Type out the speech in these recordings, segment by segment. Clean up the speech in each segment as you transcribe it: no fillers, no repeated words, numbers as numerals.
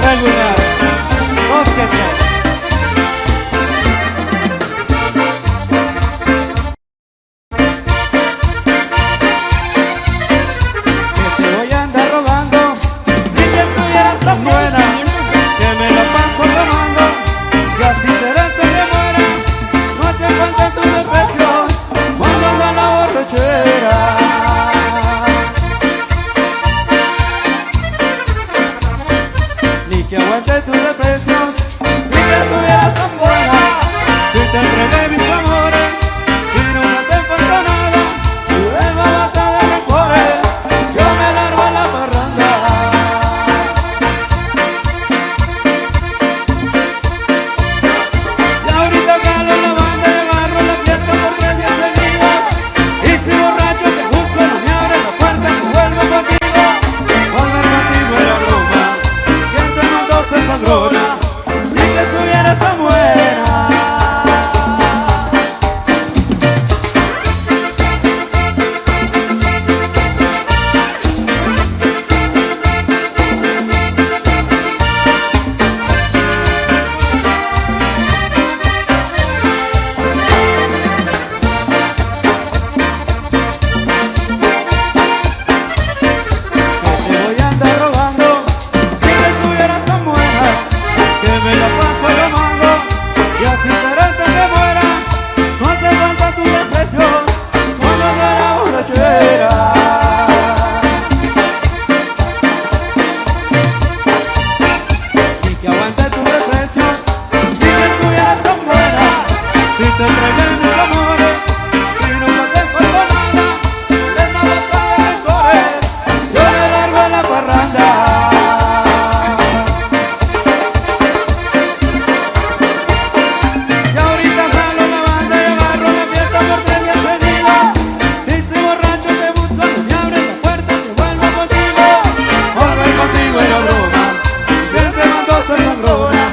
regular, búsquete. Que te voy a andar rogando, ni que estuvieras tan buena, que me la paso tomando, y así será que me muera. No hace falta tus desprecios cuando anda la borrachera. Ni que aguante tus desprecios, ni que estuvieras tan buena. Si te entregué mis amores y nunca te faltó nada, tu alma bata de rencores, yo me largo a la parranda. Y ahorita calo la banda y agarro la fiesta por 3 días seguidos. Y si borracho te busco, no me abres la puerta y vuelvo contigo. Volver contigo era broma, que entre los dos se sangrona, ni que estuvieras tan buena. Te voy a andar rogando, ni que estuvieras tan buena, que me la paso llamando, y así será hasta que muera. No hace falta tus desprecios cuando anda la borrachera. Ni que aguante tus desprecios, ni que estuvieras tan buena. Si te entregué mis amores y nunca te faltó nada, de nada está de rencores, yo me largo a la parranda. Y ahorita jalo la banda y agarro la fiesta por 3 días seguidos. Y si borracho te busco, no me abres la puerta, te vuelvo contigo. Volver contigo era broma, que entre los dos se sangrona,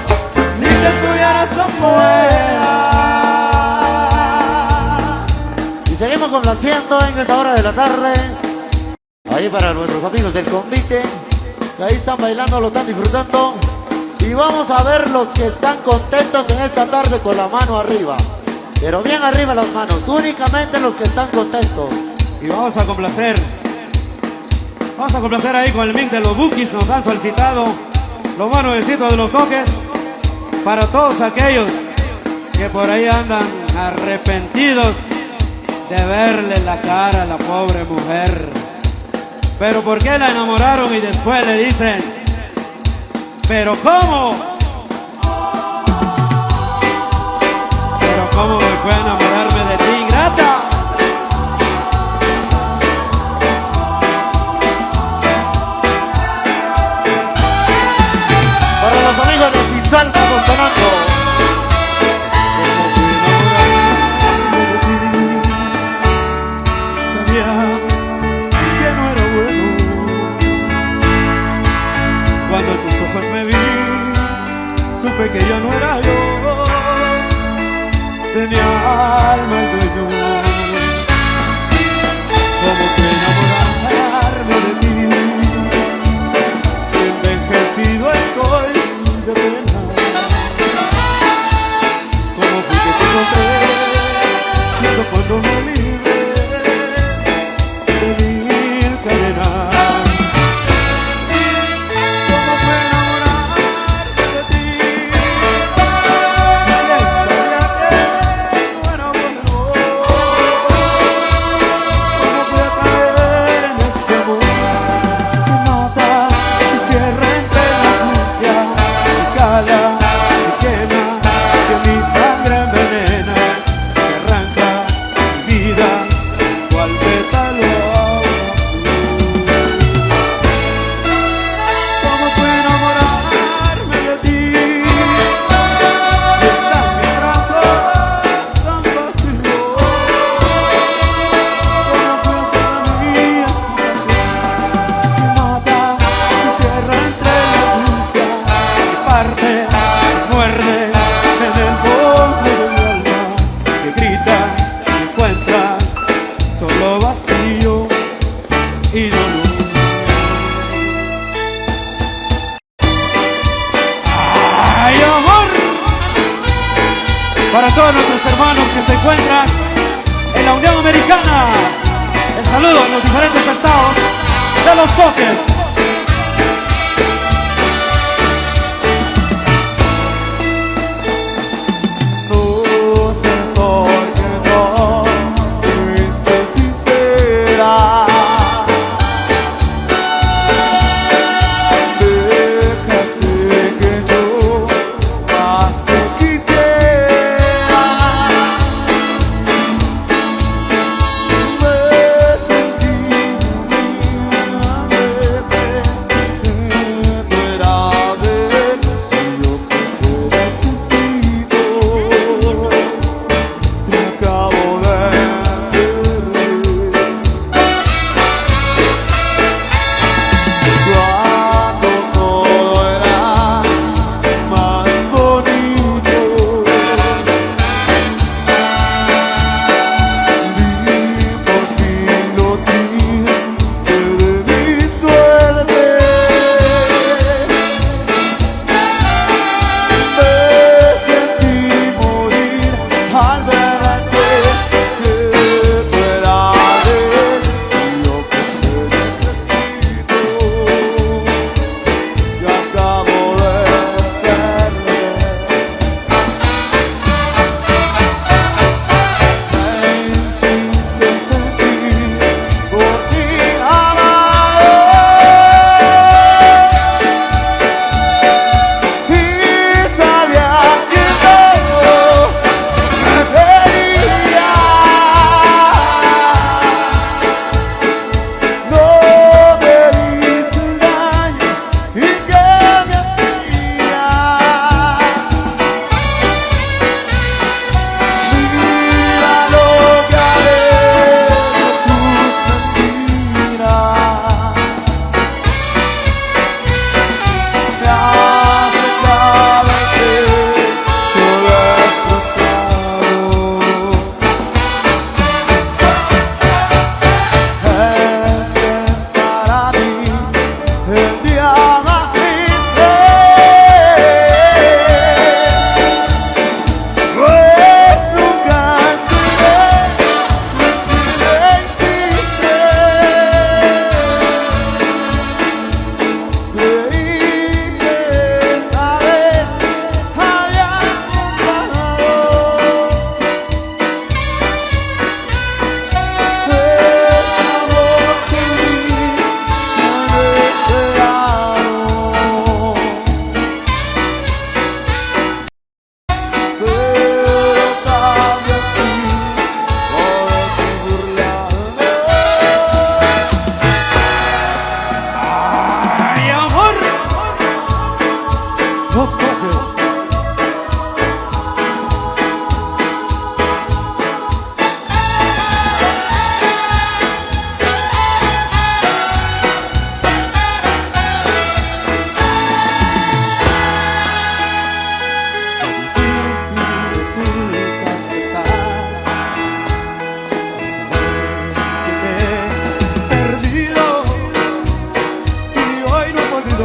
ni que estuvieras tan buena. Y seguimos complaciendo en esta hora de la tarde. Ahí para nuestros amigos del convite, que ahí están bailando, lo están disfrutando. Y vamos a ver los que están contentos en esta tarde con la mano arriba. Pero bien arriba las manos, únicamente los que están contentos. Y vamos a complacer ahí con el mix de los Bukis. Nos han solicitado los más nuevecitos de los toques, para todos aquellos que por ahí andan arrepentidos de verle la cara a la pobre mujer. Pero ¿por qué la enamoraron y después le dicen, pero cómo? Pero cómo me fue a enamorarme de ti, ingrata. Para los amigos de Pizzal, vamos sonando. Sabía que no era bueno. Cuando en tus ojos me vi, supe que yo no era yo. Tenía alma el dueño. ¿Cómo fue enamorarme de ti? Si envejecido estoy de pena. ¿Cómo fue que te encontré justo cuando me libré de mil cadenas? ¿Cómo fue enamorarme de ti? Si bien sabía que no era bueno, para todos nuestros hermanos que se encuentran en la Unión Americana. El saludo a los diferentes estados de Los Toques. Los Toques.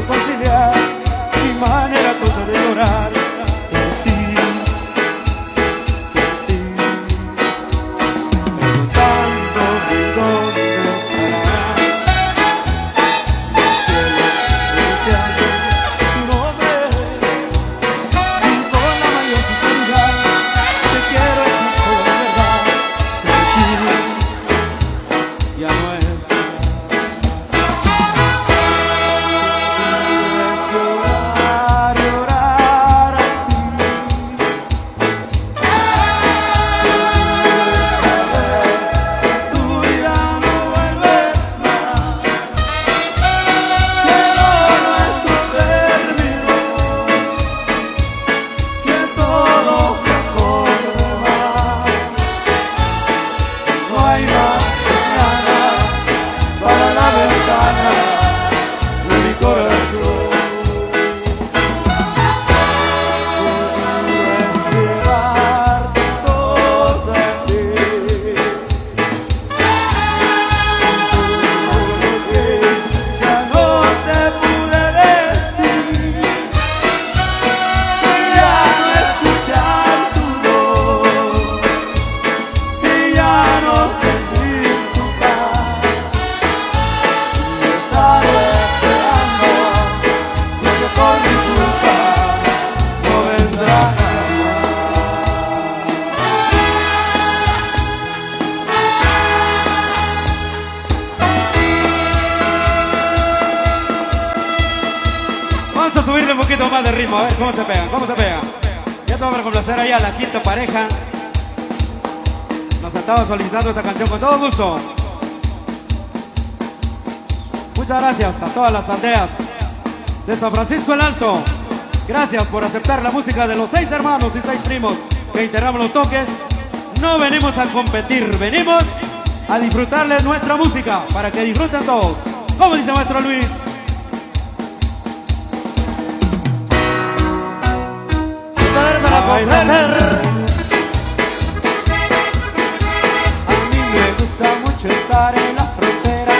Conciliar mi manera toda de llorar por ti, preguntando de dónde estará el cielo deseando tu nombre y con la mayor sinceridad te quiero, es todo de verdad, pero tú ya no estás. un poquito más de ritmo, a ver cómo se pegan, cómo se pegan. Ya te vamos a complacer ahí a la quinta pareja. Nos estaba solicitando esta canción con todo gusto. Muchas gracias a todas las aldeas de San Francisco el Alto. Gracias por aceptar la música de los 6 hermanos y 6 primos que integramos los toques. No venimos a competir, venimos a disfrutarles nuestra música para que disfruten todos. Como dice maestro Luis. Para complacer. A mí me gusta mucho estar en la frontera,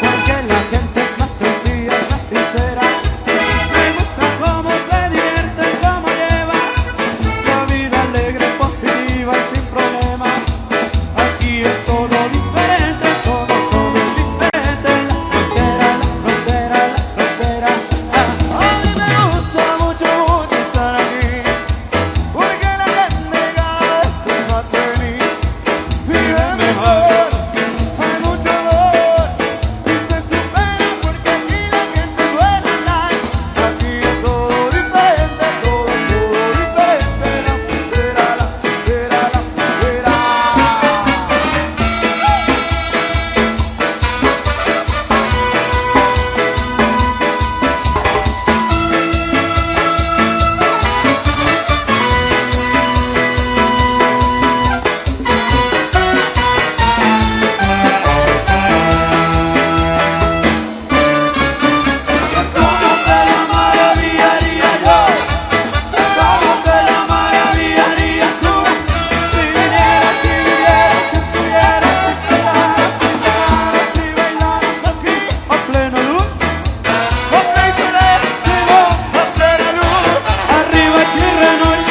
porque la gente es más sencilla, es más sincera. Me gusta cómo se divierte, cómo lleva la vida alegre, positiva y sin problema. Aquí es todo diferente, todo es diferente. La frontera, la frontera, la frontera. A mí me gusta mucho estar aquí, porque la gente cada vez es más feliz, vive mejor, hay mucho amor y se supera porque aquí la gente buena nice. Aquí es todo diferente, todo diferente. La frontera, la frontera, la frontera. ¿Cómo te la maravillaría yo? ¿Cómo te la maravillarías tú? Si vinieras, si estuvieras, si cantaras, si bailaras aquí A plena luz, con traicionero, si no, a plena luz. arriba Chirrenoy,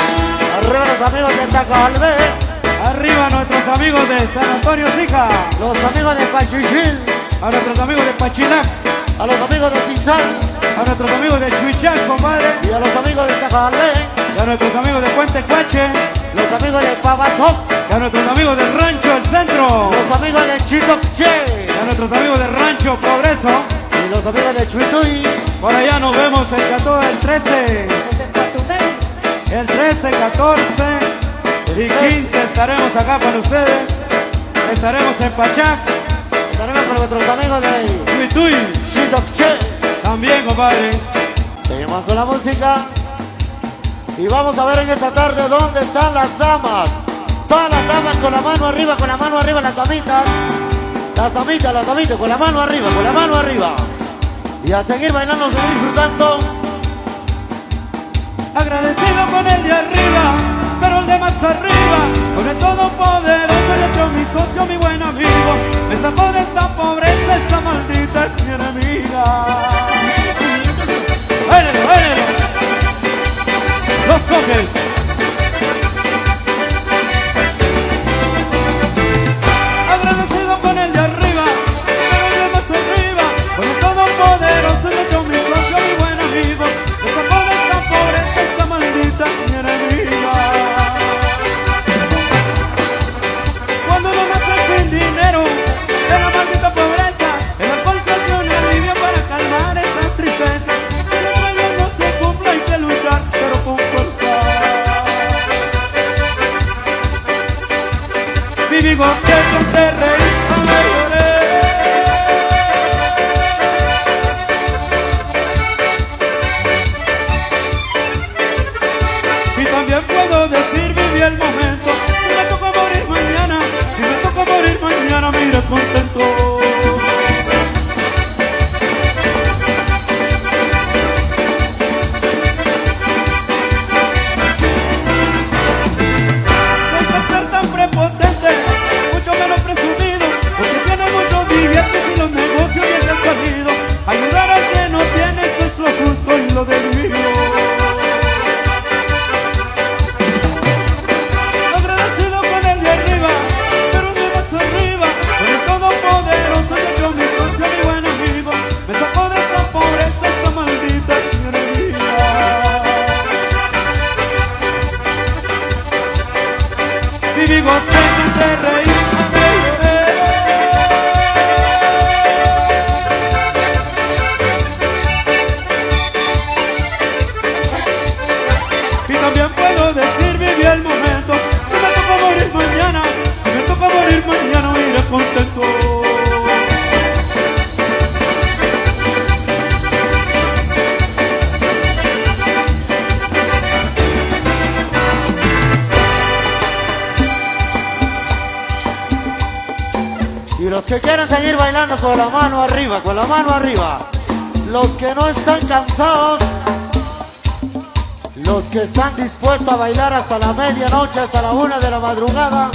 Arriba los amigos de Tacalvé, arriba nuestros amigos de San Antonio Sica, los amigos de Pachichil, a nuestros amigos de Pachilac, a los amigos de Pinzal a nuestros amigos de Chuichán, compadre, y a los amigos de Tacalvé, y a nuestros amigos de Puente Cuache, los amigos de Pabasop, y a nuestros amigos del Rancho El Centro, los amigos de Chitoche y a nuestros amigos del Rancho Progreso. y los amigos de Chuituy. Por allá nos vemos el 13, el 13, 14 y 15 estaremos acá con ustedes. Estaremos en Pachac, Estaremos con nuestros amigos de Tuituy, Chitoche. también, compadre. Seguimos con la música y vamos a ver en esta tarde dónde están las damas. Todas las damas con la mano arriba, con la mano arriba, las damitas. Las damitas, con la mano arriba, con la mano arriba. Y a seguir bailando, seguir disfrutando. Agradecido con el de arriba, pero el de más arriba, con el todopoderoso y hecho mi socio, mi buen amigo. Me sacó de esta pobreza, esa maldita es mi enemiga. ¡Báilalo, báilalo! Los Toques. Agradecido con el de arriba, pero el de más arriba, con el todopoderoso y hecho mi socio, mi buen amigo. Me sacó de esta pobreza, esa maldita es mi enemiga. Cuando uno nace sin dinero, de la maldita pobreza, el alcohol se hace un alivio para calmar. Los que quieren seguir bailando con la mano arriba, con la mano arriba. Los que no están cansados, los que están dispuestos a bailar hasta la medianoche, hasta la 1 de la madrugada.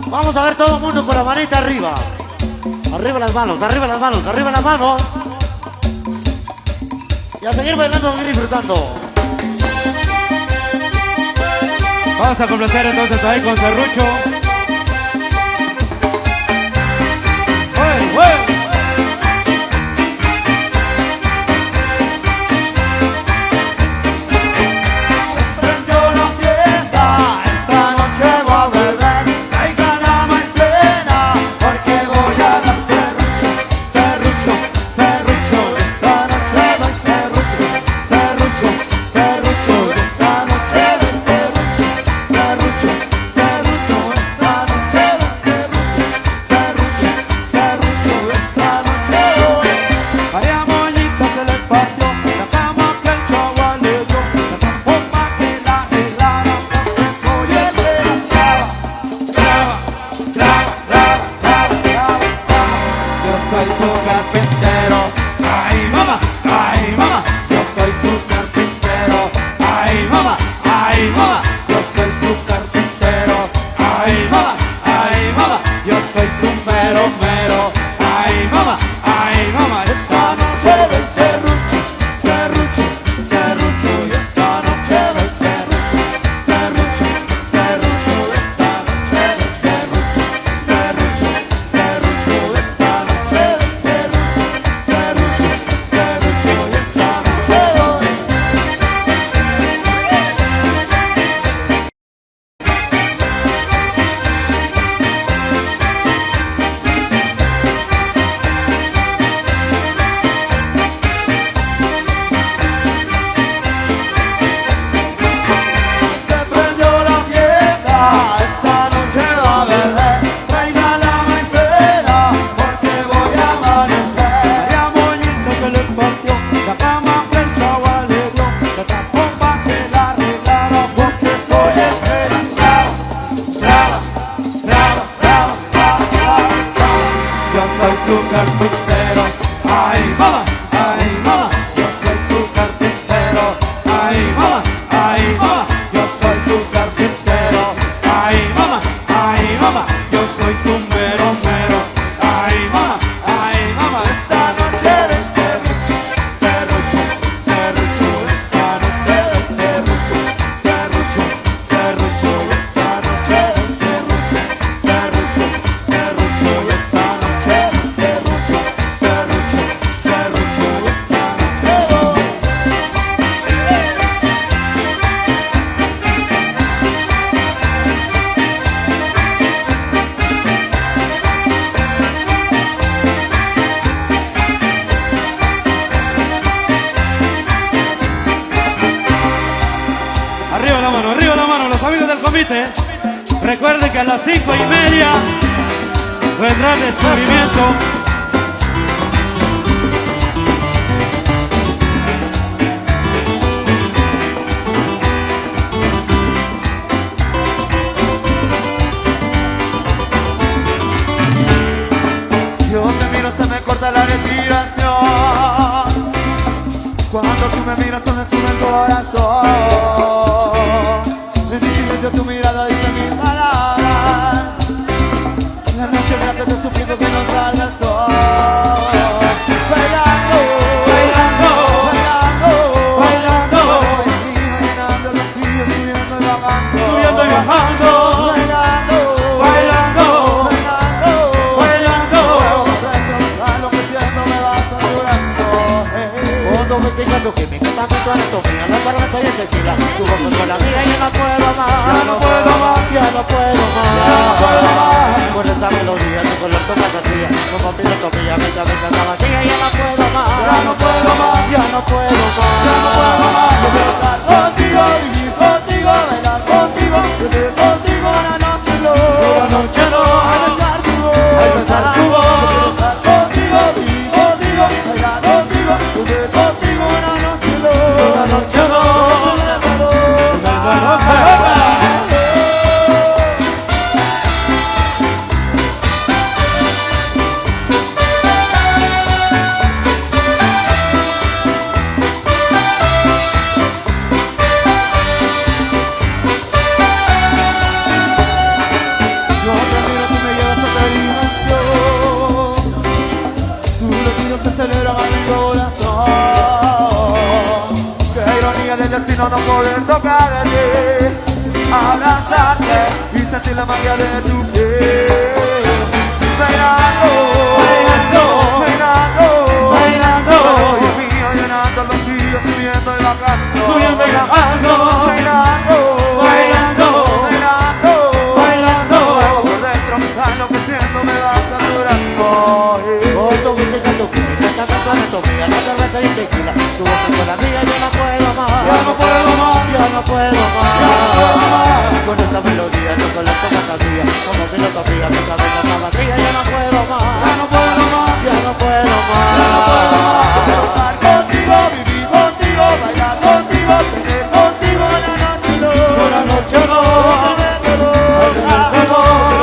Vamos a ver todo el mundo con la manita arriba. Arriba las manos, arriba las manos, arriba las manos. Y a seguir bailando, a seguir disfrutando. Vamos a complacer entonces ahí con Serrucho. ¡Uy, uy! Arriba la mano, los amigos del comité. Recuerden que a las 5:30 vendrá el descubrimiento. Yo te miro, se me corta la respiración. Cuando tú me miras, se me sube el corazón. En mi silencio tu mirada dice mis palabras. La noche grande te suplico que no salga el sol. Bailando, bailando, bailando, bailando. Bailando, los sitios subiendo y bajando. Subiendo y bajando. Bailando, bailando, bailando, bailando. A lo que siento me vas ayudando. Cuando me fijando que me encanta mi tu anatomía, la garganta y el tequila, tu boca con la mía, ya no puedo más, Ya no puedo más, ya no puedo más, ya no puedo más. Con esta melodía, tu color, tu fantasía, como pido comida, me llama esta vacía, ya no puedo más, Ya no puedo más, ya no puedo más, ya no puedo más. Yo quiero estar contigo, vivir contigo, bailar contigo, vivir contigo una noche una noche no, a besar tu voz, a besar tu voz. Yo quiero estar contigo, vivir contigo, bailar contigo, vivir contigo una noche una noche no. imagino no poder tocarte, abrazarte y sentir la magia de tu piel. Bailando, bailando, bailando, bailando, Dios mío, llenando los días, subiendo y bajando, Subiendo y bajando, bailando, bailando, bailando, bailando, por dentro me está enloqueciendo, me va saturando. Con tu música, tu música, cantando anatomía, la cerveza y el tequila. Tu voz con la mía, yo no puedo más. Ya no puedo más, Ya no puedo más. ya no puedo más. Con esta melodía, yo con la fantasía, como filosofía, mi cabeza está vacía, ya no puedo más. Ya no puedo más, Ya no puedo más. Quiero estar contigo, vivir contigo, bailar contigo, tener contigo la noche Una noche no. Quiero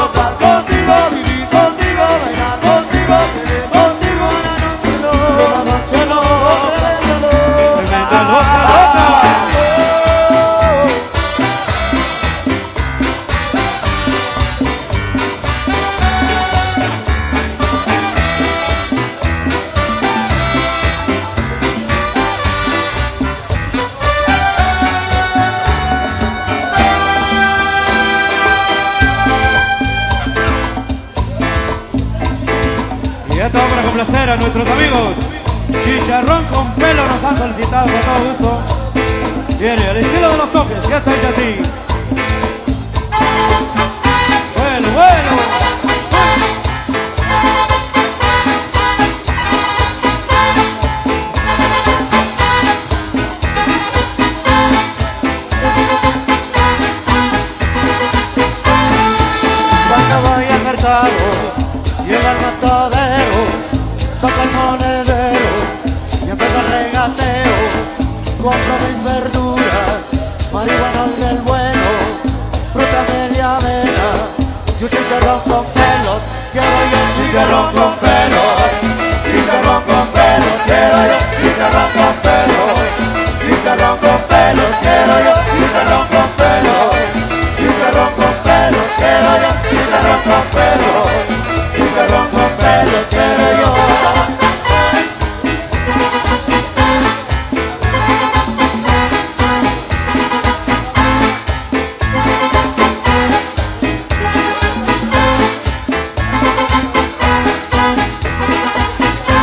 estar contigo, vivir contigo, bailar contigo, tener contigo la noche Una noche no. Tremenda loca. Y esto para complacer a nuestros amigos. Chicharrón con pelo nos han solicitado con todo gusto. Viene al estilo de los toques, y esto es así. Bueno, bueno. Cuando voy al mercado, llega el matadero, toca el monedero y empieza el regateo. Compro mis verduras, marihuana del bueno, fruta media avena y un chicharrón con pelos. Quiero yo un chicharrón con pelos, chicharrón con pelos. Quiero yo chicharrón con pelos, chicharrón con pelos. Quiero yo chicharrón con pelos, chicharrón con pelos. Quiero yo chicharrón con pelos, chicharrón con pelos. Quiero yo.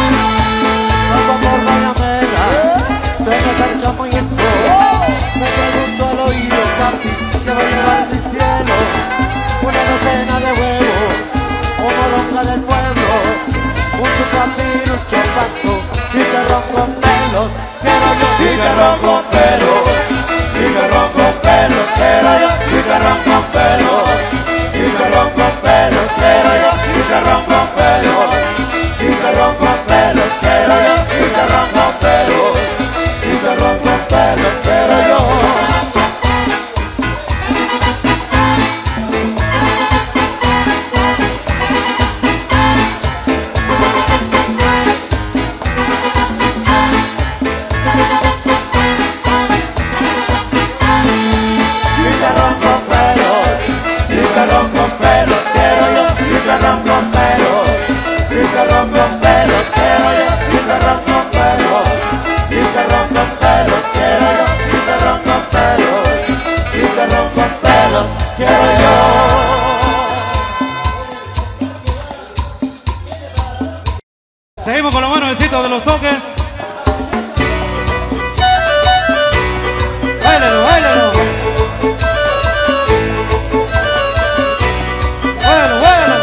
Paso por la Alameda, se me acerca muy esto. Me pregunto al oído, papi, que va a llevar mi cielo. Una docena de huevos, o moronga del pueblo, un chupapín, un chopazo, chicharrón con pelos. Quiero yo chicharrón con pelos, chicharrón con pelos. Quiero yo chicharrón con pelos, chicharrón con pelos. Quiero yo chicharrón con pelos, chicharrón con pelos. Quiero yo chicharrón con pelos, chicharrón con pelos. Quiero yo. Chicharrón con pelos, chicharrón con pelos. Quiero yo chicharrón con pelos, chicharrón con pelos. Quiero yo chicharrón con pelos, chicharrón con pelos. Quiero yo chicharrón con pelos, chicharrón con pelos. Quiero yo. Seguimos con los buenos besitos de los toques. Báilalo, báilalo. Báilalo, báilalo.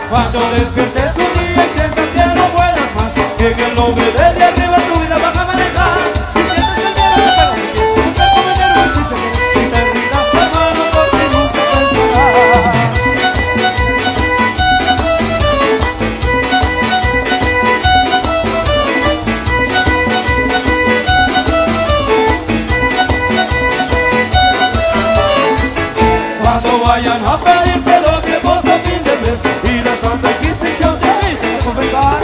Cuando despiertes un día y sientas que no puedas más, que en el nombre de arriba tu vida vas a manejar. Si sientes que el cielo te pega, nunca cometer un chiste, y te rindas la mano porque nunca pensarás. Cuando vayan a pedirte lo que vos a fin de mes y la Santa Inquisición te invite a confesar,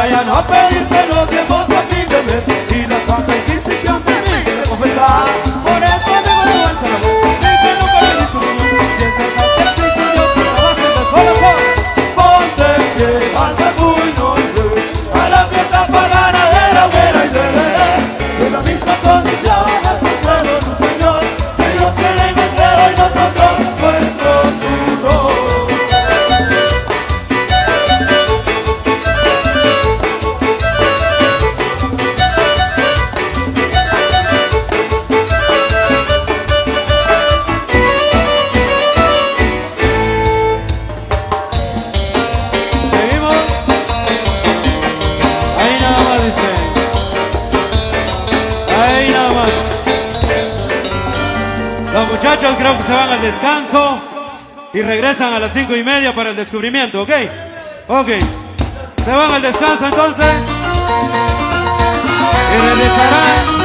vayan a pedirte los tiempos a fin de mes y la Santa Inquisición te obligue a confesar. Por eso tengo vergüenza la voz, y que nunca me visto mi Dios. Si es verdad que existe un Dios que trabaja de sol a sol, ponte en pie, alza puño y ve a la fiesta pagana de la hoguera y de en la misma condición a su pueblo su Señor. Ellos tienen el cielo y nosotros nuestro sudor. Seguimos. Ahí nada más dice. Ahí nada más. Los muchachos creo que se van al descanso y regresan a las 5:30 para el descubrimiento, ¿ok? Ok. Se van al descanso entonces y regresarán